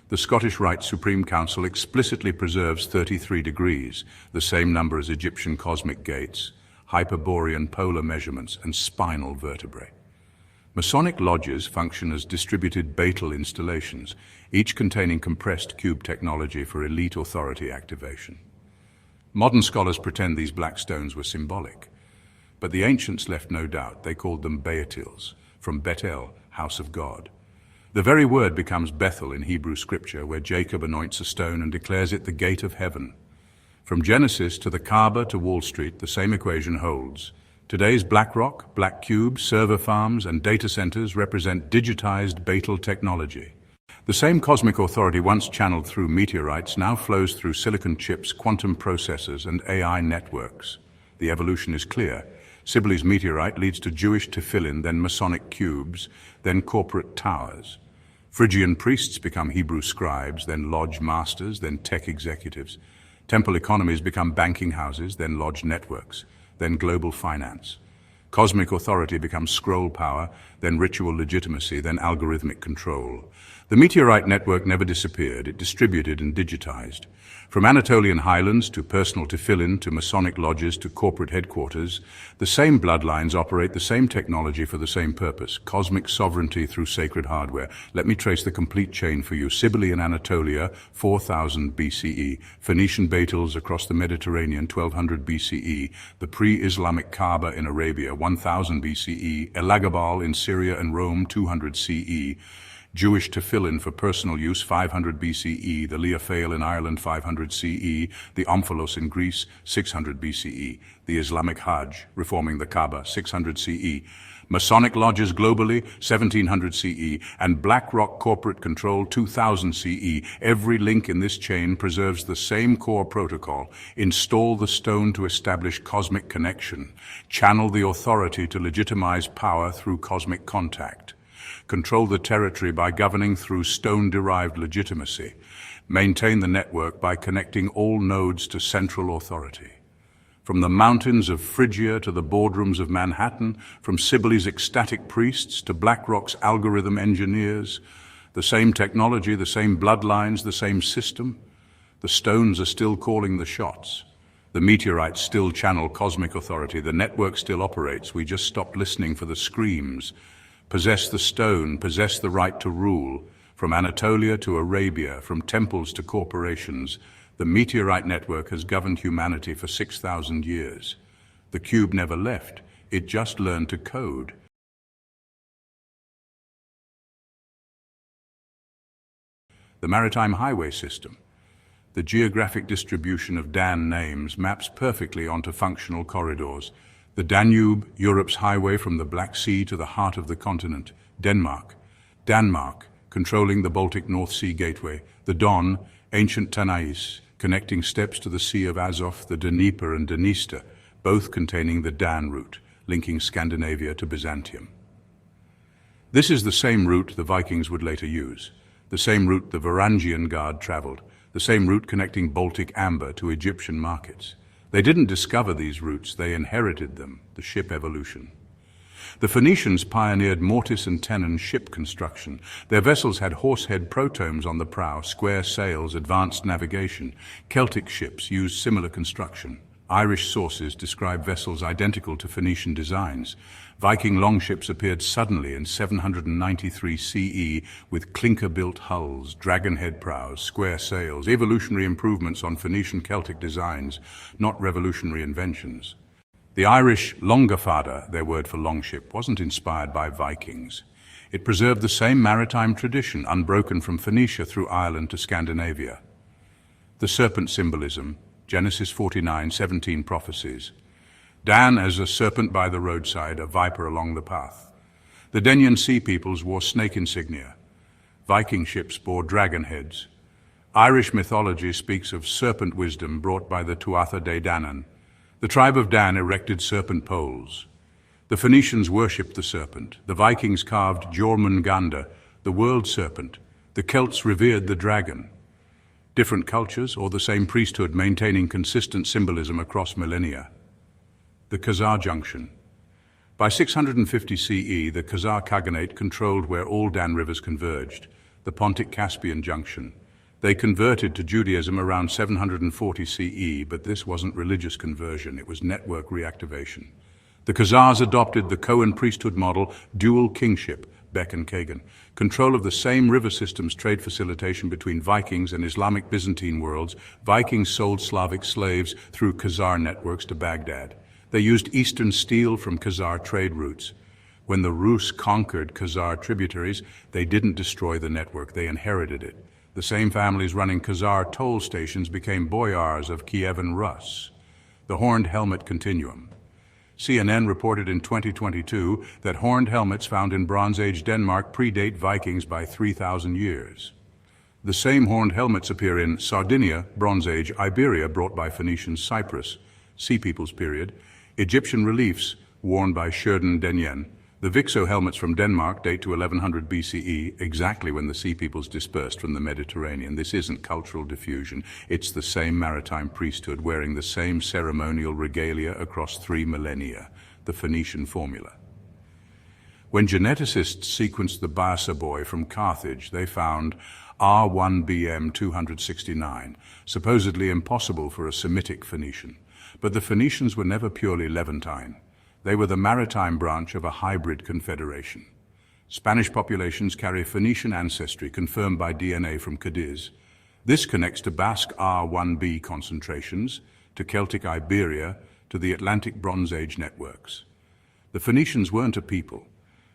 Speaker 1: The Scottish Rite Supreme Council explicitly preserves 33 degrees, the same number as Egyptian cosmic gates, Hyperborean polar measurements, and spinal vertebrae. Masonic lodges function as distributed Beitel installations, each containing compressed cube technology for elite authority activation. Modern scholars pretend these black stones were symbolic, but the ancients left no doubt. They called them Beetils, from Bethel, house of God. The very word becomes Bethel in Hebrew scripture, where Jacob anoints a stone and declares it the gate of heaven. From Genesis to the Kaaba to Wall Street, the same equation holds. Today's BlackRock, black cubes, server farms, and data centers represent digitized Beitel technology. The same cosmic authority once channeled through meteorites now flows through silicon chips, quantum processors, and AI networks. The evolution is clear. Sibley's meteorite leads to Jewish tefillin, then Masonic cubes, then corporate towers. Phrygian priests become Hebrew scribes, then lodge masters, then tech executives. Temple economies become banking houses, then lodge networks, then global finance. Cosmic authority becomes scroll power, then ritual legitimacy, then algorithmic control. The meteorite network never disappeared. It distributed and digitized. From Anatolian highlands to personal tefillin to Masonic lodges to corporate headquarters, the same bloodlines operate the same technology for the same purpose, cosmic sovereignty through sacred hardware. Let me trace the complete chain for you. Sibyl in Anatolia, 4000 BCE. Phoenician Beitels across the Mediterranean, 1200 BCE. The pre-Islamic Kaaba in Arabia, 1000 BCE. Elagabal in Syria and Rome, 200 CE. Jewish tefillin for personal use, 500 BCE, the Liafail in Ireland, 500 CE, the Omphalos in Greece, 600 BCE, the Islamic Hajj, reforming the Kaaba, 600 CE, Masonic lodges globally, 1700 CE, and BlackRock corporate control, 2000 CE. Every link in this chain preserves the same core protocol. Install the stone to establish cosmic connection. Channel the authority to legitimize power through cosmic contact. Control the territory by governing through stone-derived legitimacy. Maintain the network by connecting all nodes to central authority. From the mountains of Phrygia to the boardrooms of Manhattan, from Sibley's ecstatic priests to BlackRock's algorithm engineers, the same technology, the same bloodlines, the same system. The stones are still calling the shots. The meteorites still channel cosmic authority. The network still operates. We just stopped listening for the screams. possess the stone, possess the right to rule. From Anatolia to Arabia, from temples to corporations, the meteorite network has governed humanity for 6,000 years. The cube never left, it just learned to code. The Maritime Highway System. The geographic distribution of Dan names maps perfectly onto functional corridors. The Danube, Europe's highway from the Black Sea to the heart of the continent. Denmark, controlling the Baltic North Sea gateway. The Don, ancient Tanais, connecting steppes to the Sea of Azov, the Dnieper and Dniester, both containing the Dan route, linking Scandinavia to Byzantium. This is the same route the Vikings would later use, the same route the Varangian Guard traveled, the same route connecting Baltic amber to Egyptian markets. They didn't discover these routes, they inherited them, the ship evolution. The Phoenicians pioneered mortise and tenon ship construction. Their vessels had horsehead protomes on the prow, square sails, advanced navigation. Celtic ships used similar construction. Irish sources describe vessels identical to Phoenician designs. Viking longships appeared suddenly in 793 CE with clinker-built hulls, dragonhead prows, square sails, evolutionary improvements on Phoenician Celtic designs, not revolutionary inventions. The Irish longafada, their word for longship, wasn't inspired by Vikings. It preserved the same maritime tradition, unbroken from Phoenicia through Ireland to Scandinavia. The serpent symbolism, Genesis 49:17 prophecies. Dan as a serpent by the roadside, a viper along the path. The Denyen Sea Peoples wore snake insignia. Viking ships bore dragon heads. Irish mythology speaks of serpent wisdom brought by the Tuatha de Danann. The tribe of Dan erected serpent poles. The Phoenicians worshipped the serpent. The Vikings carved Jormungandr, the world serpent. The Celts revered the dragon. Different cultures or the same priesthood maintaining consistent symbolism across millennia. The Khazar Junction. By 650 CE, the Khazar Khaganate controlled where all Dan rivers converged, the Pontic-Caspian Junction. They converted to Judaism around 740 CE, but this wasn't religious conversion, it was network reactivation. The Khazars adopted the Kohen priesthood model, dual kingship, Bek and Kagan, control of the same river systems, trade facilitation between Vikings and Islamic Byzantine worlds. Vikings sold Slavic slaves through Khazar networks to Baghdad. They used eastern steel from Khazar trade routes. When the Rus conquered Khazar tributaries, they didn't destroy the network, they inherited it. The same families running Khazar toll stations became boyars of Kievan Rus. The horned helmet continuum. CNN reported in 2022 that horned helmets found in Bronze Age Denmark predate Vikings by 3,000 years. The same horned helmets appear in Sardinia, Bronze Age Iberia brought by Phoenician Cyprus, Sea Peoples period, Egyptian reliefs worn by Sheridan Denyen. The Vixo helmets from Denmark date to 1100 BCE, exactly when the Sea Peoples dispersed from the Mediterranean. This isn't cultural diffusion. It's the same maritime priesthood wearing the same ceremonial regalia across 3 millennia, the Phoenician formula. When geneticists sequenced the Barca boy from Carthage, they found R1BM 269, supposedly impossible for a Semitic Phoenician. But the Phoenicians were never purely Levantine. They were the maritime branch of a hybrid confederation. Spanish populations carry Phoenician ancestry confirmed by DNA from Cadiz. This connects to Basque R1b concentrations, to Celtic Iberia, to the Atlantic Bronze Age networks. The Phoenicians weren't a people.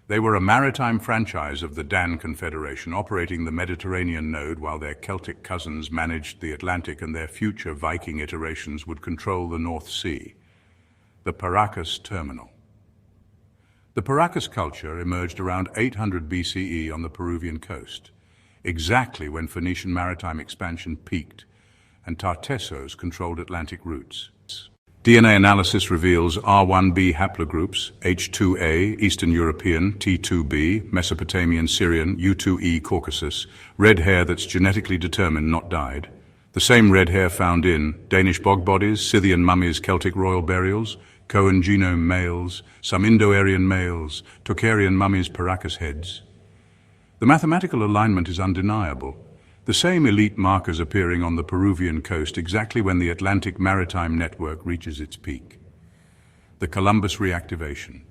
Speaker 1: They were a maritime franchise of the Dan Confederation, operating the Mediterranean node while their Celtic cousins managed the Atlantic and their future Viking iterations would control the North Sea. The Paracas Terminal. The Paracas culture emerged around 800 BCE on the Peruvian coast, exactly when Phoenician maritime expansion peaked and Tartessos controlled Atlantic routes. DNA analysis reveals R1b haplogroups, H2A, Eastern European, T2b, Mesopotamian Syrian, U2E Caucasus, red hair that's genetically determined, not dyed. The same red hair found in Danish bog bodies, Scythian mummies, Celtic royal burials, Kohen genome males, some Indo-Aryan males, Tocharian mummies, Paracas heads. The mathematical alignment is undeniable. The same elite markers appearing on the Peruvian coast exactly when the Atlantic maritime network reaches its peak. The Columbus reactivation.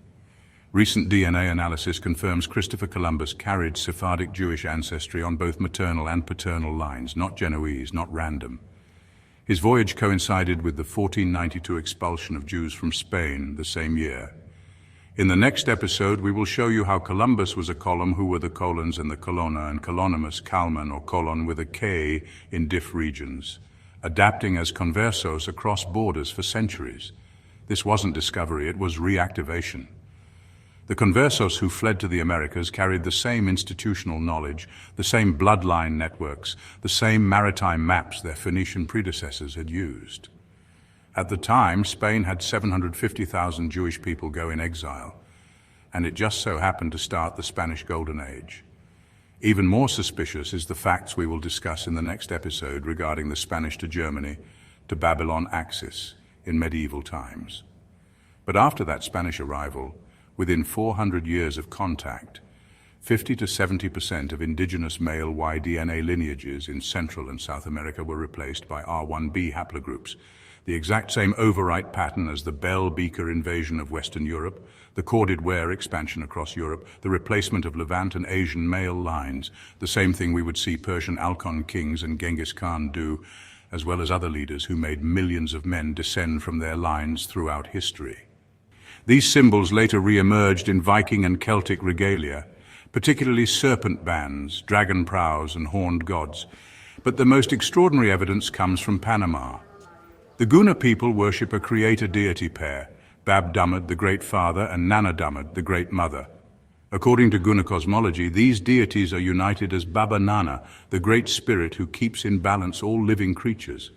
Speaker 1: Recent DNA analysis confirms Christopher Columbus carried Sephardic Jewish ancestry on both maternal and paternal lines, not Genoese, not random. His voyage coincided with the 1492 expulsion of Jews from Spain the same year. In the next episode, we will show you how Columbus was a column, who were the colons and the colonna, and colonimus, Kalman or colon with a K in diff regions, adapting as conversos across borders for centuries. This wasn't discovery, it was reactivation. The conversos who fled to the Americas carried the same institutional knowledge, the same bloodline networks, the same maritime maps their Phoenician predecessors had used. At the time, Spain had 750,000 Jewish people go in exile, and it just so happened to start the Spanish Golden Age. Even more suspicious is the facts we will discuss in the next episode regarding the Spanish to Germany to Babylon axis in medieval times. But after that Spanish arrival, within 400 years of contact, 50 to 70% of indigenous male Y-DNA lineages in Central and South America were replaced by R1b haplogroups, the exact same overwrite pattern as the Bell-Beaker invasion of Western Europe, the corded ware expansion across Europe, the replacement of Levant and Asian male lines, the same thing we would see Persian Alcon kings and Genghis Khan do, as well as other leaders who made millions of men descend from their lines throughout history. These symbols later re-emerged in Viking and Celtic regalia, particularly serpent bands, dragon prows, and horned gods. But the most extraordinary evidence comes from Panama. The Guna people worship a creator-deity pair, Bab-Dumad, the Great Father, and Nana-Dumad, the Great Mother. According to Guna cosmology, these deities are united as Baba-Nana, the Great Spirit who keeps in balance all living creatures.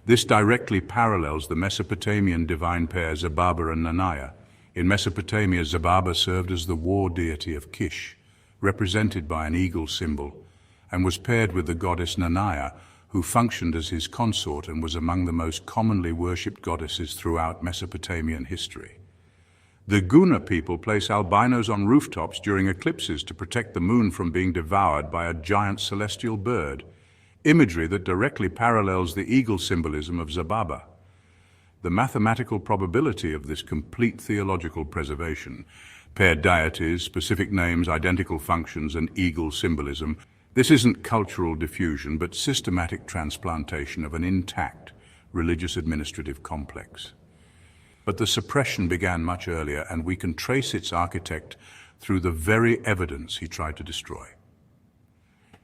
Speaker 1: This directly parallels the Mesopotamian divine pair Zababa and Nanaya. In Mesopotamia, Zababa served as the war deity of Kish, represented by an eagle symbol, and was paired with the goddess Nanaya, who functioned as his consort and was among the most commonly worshipped goddesses throughout Mesopotamian history. The Guna people place albinos on rooftops during eclipses to protect the moon from being devoured by a giant celestial bird, imagery that directly parallels the eagle symbolism of Zababa. The mathematical probability of this complete theological preservation, paired deities, specific names, identical functions, and eagle symbolism, this isn't cultural diffusion, but systematic transplantation of an intact religious administrative complex. But the suppression began much earlier, and we can trace its architect through the very evidence he tried to destroy.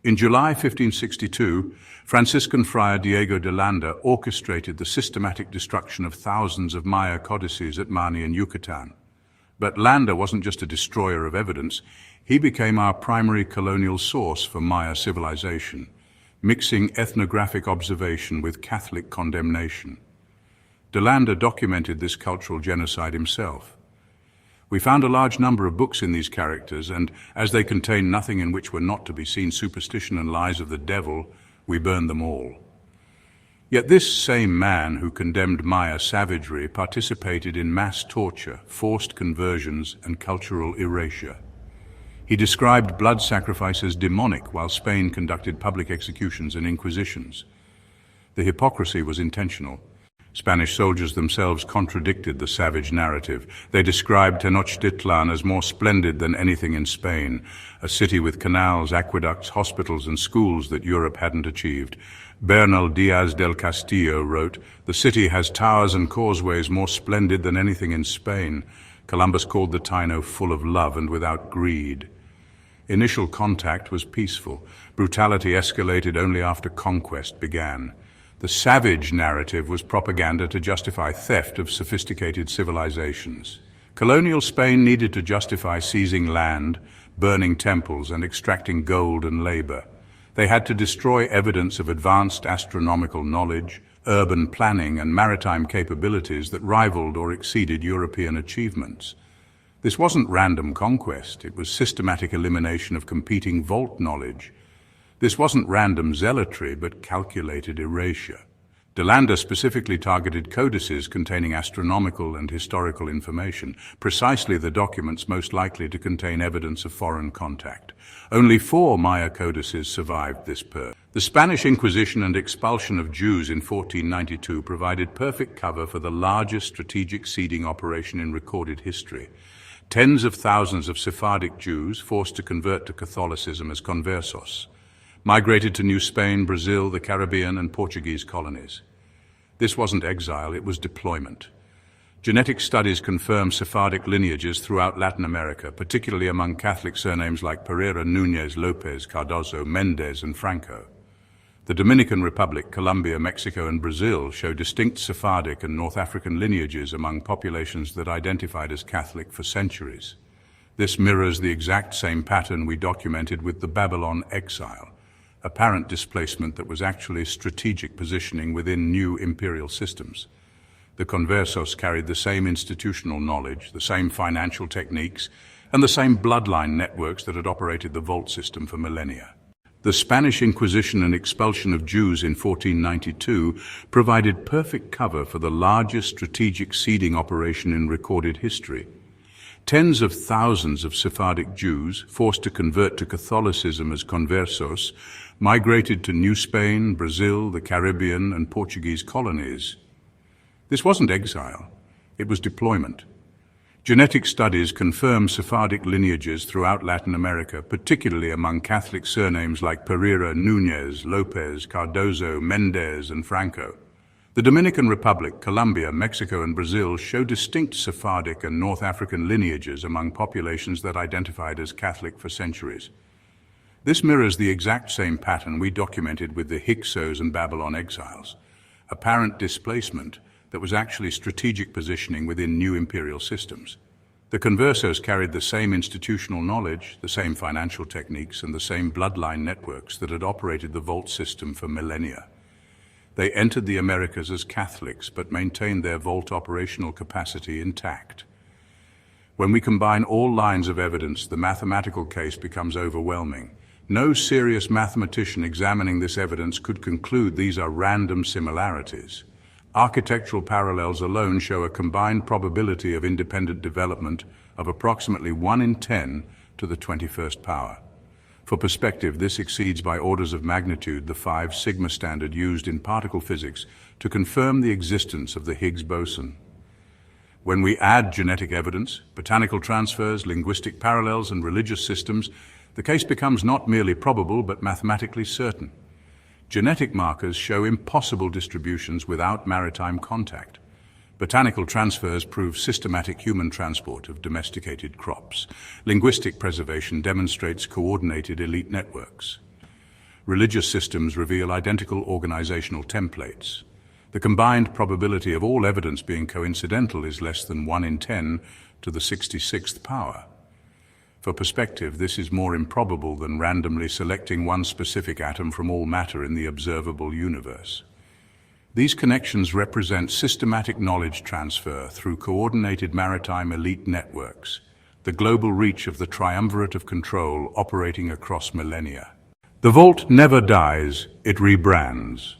Speaker 1: In July 1562, Franciscan friar Diego de Landa orchestrated the systematic destruction of thousands of Maya codices at Mani in Yucatan. But Landa wasn't just a destroyer of evidence, he became our primary colonial source for Maya civilization, mixing ethnographic observation with Catholic condemnation. De Landa documented this cultural genocide himself. We found a large number of books in these characters, and as they contained nothing in which were not to be seen superstition and lies of the devil, we burned them all. Yet this same man who condemned Maya savagery participated in mass torture, forced conversions, and cultural erasure. He described blood sacrifice as demonic while Spain conducted public executions and inquisitions. The hypocrisy was intentional. Spanish soldiers themselves contradicted the savage narrative. They described Tenochtitlan as more splendid than anything in Spain, a city with canals, aqueducts, hospitals, and schools that Europe hadn't achieved. Bernal Diaz del Castillo wrote, "The city has towers and causeways more splendid than anything in Spain." Columbus called the Taino full of love and without greed. Initial contact was peaceful. Brutality escalated only after conquest began. The savage narrative was propaganda to justify theft of sophisticated civilizations. Colonial Spain needed to justify seizing land, burning temples, and extracting gold and labor. They had to destroy evidence of advanced astronomical knowledge, urban planning, and maritime capabilities that rivaled or exceeded European achievements. This wasn't random conquest, it was systematic elimination of competing vault knowledge. This wasn't random zealotry, but calculated erasure. De Landa specifically targeted codices containing astronomical and historical information, precisely the documents most likely to contain evidence of foreign contact. Only 4 Maya codices survived this purge. The Spanish Inquisition and expulsion of Jews in 1492 provided perfect cover for the largest strategic seeding operation in recorded history. Tens of thousands of Sephardic Jews, forced to convert to Catholicism as conversos, migrated to New Spain, Brazil, the Caribbean, and Portuguese colonies. This wasn't exile, it was deployment. Genetic studies confirm Sephardic lineages throughout Latin America, particularly among Catholic surnames like Pereira, Núñez, López, Cardozo, Méndez, and Franco. The Dominican Republic, Colombia, Mexico, and Brazil show distinct Sephardic and North African lineages among populations that identified as Catholic for centuries. This mirrors the exact same pattern we documented with the Babylon exile, apparent displacement that was actually strategic positioning within new imperial systems. The conversos carried the same institutional knowledge, the same financial techniques, and the same bloodline networks that had operated the vault system for millennia. The Spanish Inquisition and expulsion of Jews in 1492 provided perfect cover for the largest strategic seeding operation in recorded history. Tens of thousands of Sephardic Jews, forced to convert to Catholicism as conversos, migrated to New Spain, Brazil, the Caribbean, and Portuguese colonies. This wasn't exile, it was deployment. Genetic studies confirm Sephardic lineages throughout Latin America, particularly among Catholic surnames like Pereira, Núñez, López, Cardozo, Méndez, and Franco. The Dominican Republic, Colombia, Mexico, and Brazil show distinct Sephardic and North African lineages among populations that identified as Catholic for centuries. This mirrors the exact same pattern we documented with the Hyksos and Babylon exiles, apparent displacement that was actually strategic positioning within new imperial systems. The conversos carried the same institutional knowledge, the same financial techniques, and the same bloodline networks that had operated the vault system for millennia. They entered the Americas as Catholics, but maintained their vault operational capacity intact. When we combine all lines of evidence, the mathematical case becomes overwhelming. No serious mathematician examining this evidence could conclude these are random similarities. Architectural parallels alone show a combined probability of independent development of approximately 1 in 10 to the 21st power. For perspective, this exceeds by orders of magnitude the 5 sigma standard used in particle physics to confirm the existence of the Higgs boson. When we add genetic evidence, botanical transfers, linguistic parallels, and religious systems, the case becomes not merely probable but mathematically certain. Genetic markers show impossible distributions without maritime contact. Botanical transfers prove systematic human transport of domesticated crops. Linguistic preservation demonstrates coordinated elite networks. Religious systems reveal identical organizational templates. The combined probability of all evidence being coincidental is less than 1 in 10 to the 66th power. For perspective, this is more improbable than randomly selecting one specific atom from all matter in the observable universe. These connections represent systematic knowledge transfer through coordinated maritime elite networks, the global reach of the triumvirate of control operating across millennia. The vault never dies, it rebrands.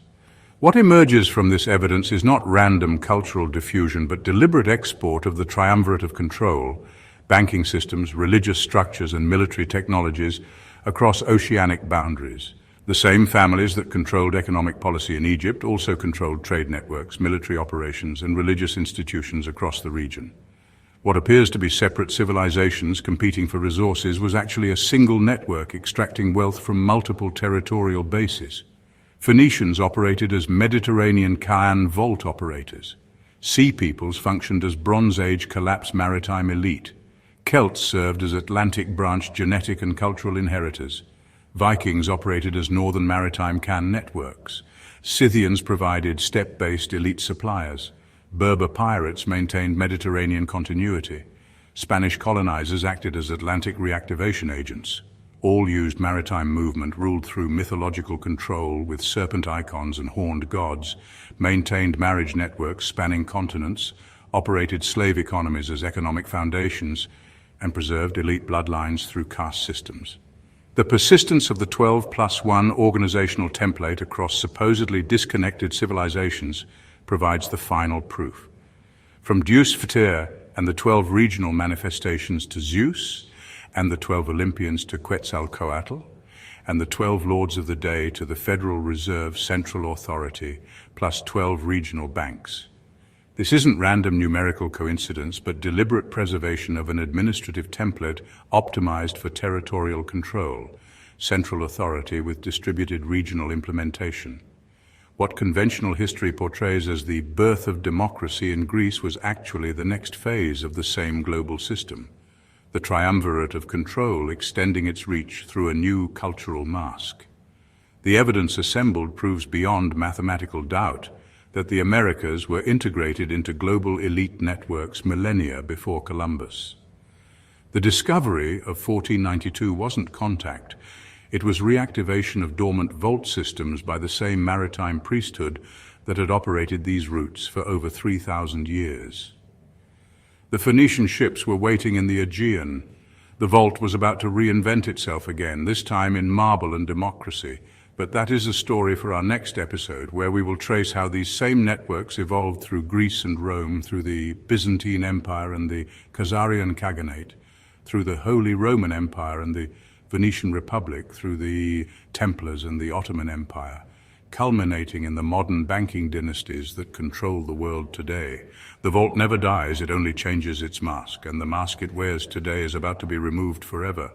Speaker 1: What emerges from this evidence is not random cultural diffusion, but deliberate export of the triumvirate of control, banking systems, religious structures, and military technologies across oceanic boundaries. The same families that controlled economic policy in Egypt also controlled trade networks, military operations, and religious institutions across the region. What appears to be separate civilizations competing for resources was actually a single network extracting wealth from multiple territorial bases. Phoenicians operated as Mediterranean Kaan vault operators. Sea Peoples functioned as Bronze Age collapsed maritime elite. Celts served as Atlantic branch genetic and cultural inheritors. Vikings operated as northern maritime Kaan networks. Scythians provided steppe-based elite suppliers. Berber pirates maintained Mediterranean continuity. Spanish colonizers acted as Atlantic reactivation agents. All used maritime movement ruled through mythological control with serpent icons and horned gods, maintained marriage networks spanning continents, operated slave economies as economic foundations, and preserved elite bloodlines through caste systems. The persistence of the 12+1 organizational template across supposedly disconnected civilizations provides the final proof. From Deus Vitae and the 12 regional manifestations to Zeus, and the 12 Olympians to Quetzalcoatl, and the 12 Lords of the Day to the Federal Reserve Central Authority, plus 12 regional banks. This isn't random numerical coincidence, but deliberate preservation of an administrative template optimized for territorial control, central authority with distributed regional implementation. What conventional history portrays as the birth of democracy in Greece was actually the next phase of the same global system, the triumvirate of control extending its reach through a new cultural mask. The evidence assembled proves beyond mathematical doubt that the Americas were integrated into global elite networks millennia before Columbus. The discovery of 1492 wasn't contact. It was reactivation of dormant vault systems by the same maritime priesthood that had operated these routes for over 3,000 years. The Phoenician ships were waiting in the Aegean. The vault was about to reinvent itself again, this time in marble and democracy. But that is a story for our next episode, where we will trace how these same networks evolved through Greece and Rome, through the Byzantine Empire and the Khazarian Khaganate, through the Holy Roman Empire and the Venetian Republic, through the Templars and the Ottoman Empire, culminating in the modern banking dynasties that control the world today. The vault never dies, it only changes its mask, and the mask it wears today is about to be removed forever.